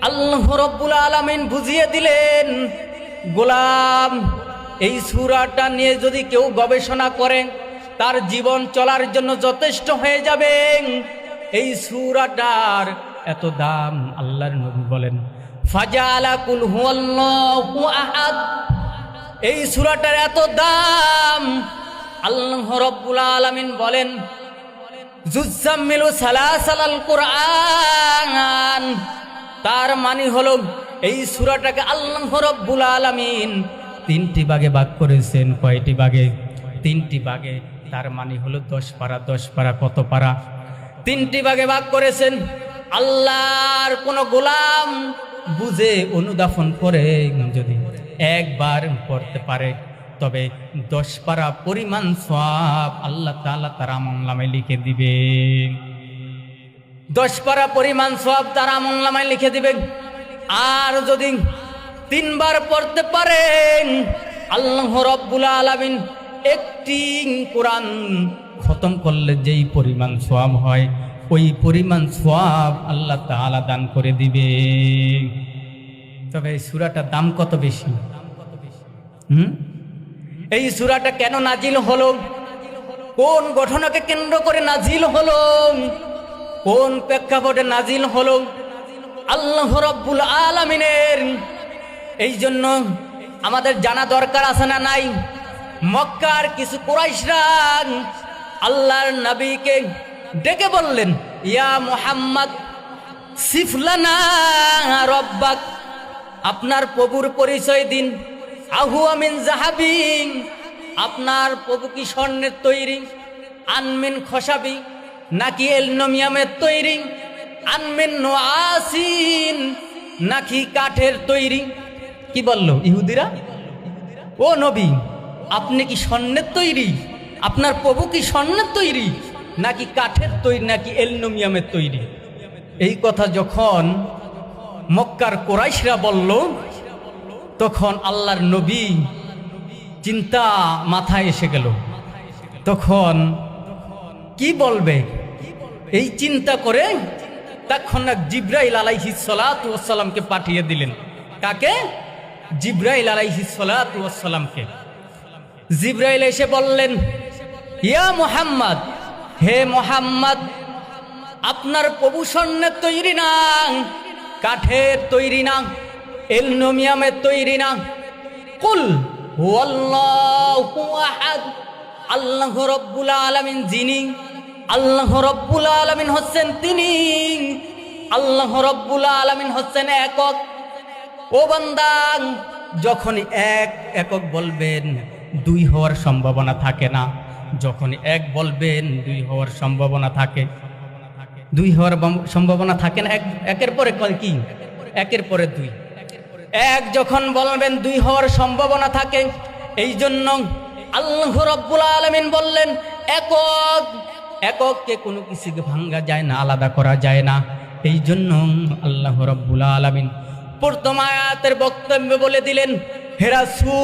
আল্লাহ রাব্বুল আলামিন বুঝিয়ে দিলেন, গোলাম এই সূরাটা নিয়ে যদি কেউ গবেষণা করে তার জীবন চলার জন্য যথেষ্ট হয়ে যাবে। এই সূরাটার এত দাম। আল্লাহর নবী বলেন ফাজালা কুল হুয়াল্লাহু আহাদ, এই সূরাটার এত দাম। আল্লাহ রাব্বুল আলামিন বলেন জুজ্জাম্মিলু সালাসালাল কুরআন, তার মানে হলো এই সূরাটাকে আল্লাহ রাব্বুল আলামিন তিনটি ভাগে ভাগ করেছেন। কয়টি ভাগে? তিনটি ভাগে। তার মানে হলো 10 পারা। 10 পারা কত পারা? তিনটি ভাগে ভাগ করেছেন। আল্লাহর কোন গোলাম বুঝে অনুধাবন করে যদি একবার পড়তে পারে তবে 10 পারা পরিমাণ সওয়াব আল্লাহ তাআলা তার আমলনামায় লিখে দিবে। 10 পারা পরিমাণ সওয়াব তার আমলনামায় লিখে দিবে। আর যদি 3 বার পড়তে পারেন আল্লাহ রাব্বুল আলামিন একটি কোরআন খতম করলে যেই পরিমাণ সওয়াব হয় ওই পরিমাণ সওয়াব আল্লাহ তাআলা দান করে দিবে। তবে এই সূরাটার দাম কত বেশি? এই সূরাটা কেন নাজিল হলো? কোন ঘটনাকে কেন্দ্র করে নাজিল হলো? কোন প্রেক্ষাপটে নাজিল হলো? আল্লাহ রাব্বুল আলামিনের এই জন্য আমাদের জানা দরকার আছে না নাই? মক্কার কিছু কুরাইশরা আল্লাহর নবীকে ডেকে বললেন, ইয়া মুহাম্মদ সিফলানা রব্বাক, আপনার প্রভুর পরিচয় দিন। আহুয়া মিন জাহাবিন, আপনার প্রভু কি স্বর্ণের তৈরি? আনমিন খসাবি, নাকি এলনোমিয়ামের তৈরি? আনমিন নোয়াসিন, নাকি কাঠের তৈরি? কি বলল ইহুদিরা? ও নবী, আপনি কি স্বর্ণের তৈরি? আপনার প্রভু কি স্বর্ণের তৈরি, নাকি কাঠের তৈরি, নাকি এলনোমিয়ামের তৈরি? এই কথা যখন মক্কার কুরাইশরা বলল তখন আল্লাহর নবী চিন্তা মাথায় এসে গেল। তখন কি বলবে এই চিন্তা করে তখন জিবরাইল আলাইহিস সালাতু ওয়াস সালামকে পাঠিয়ে দিলেন। কাকে? জিবরাইল আলাইহিস সালাতু ওয়াস সালামকে। জিবরাইল এসে বললেন, ইয়া মুহাম্মদ, হে মুহাম্মদ, আপনার প্রভু স্বর্ণের তৈরি না, কাঠের তৈরি না, এলনোমিয়ামের তৈরি না। কুল হুয়াল্লাহু আহাদ, আল্লাহ রাব্বুল আলামিন যিনি, আল্লাহ রাব্বুল আলামিন হচ্ছেন তিনি, আল্লাহ রাব্বুল আলামিন হচ্ছেন একক। ও বান্দা, যখন একক বলবেন 2 হওয়ার সম্ভাবনা থাকে না। যখন এক বলবেন 2 হওয়ার সম্ভাবনা থাকে। 2 হওয়ার সম্ভাবনা থাকে না। একের পরে কি? একের পরে 2। এক যখন বলবেন 2 হওয়ার সম্ভাবনা থাকে। এই জন্য আল্লাহ রাব্বুল আলামিন বললেন একক। এককে কোনো কিছুকে ভাঙ্গা যায় না, আলাদা করা যায় না। এই জন্য আল্লাহ রাব্বুল আলামিন প্রথম আয়াতের বক্তব্য বলে দিলেন, হে রাসূল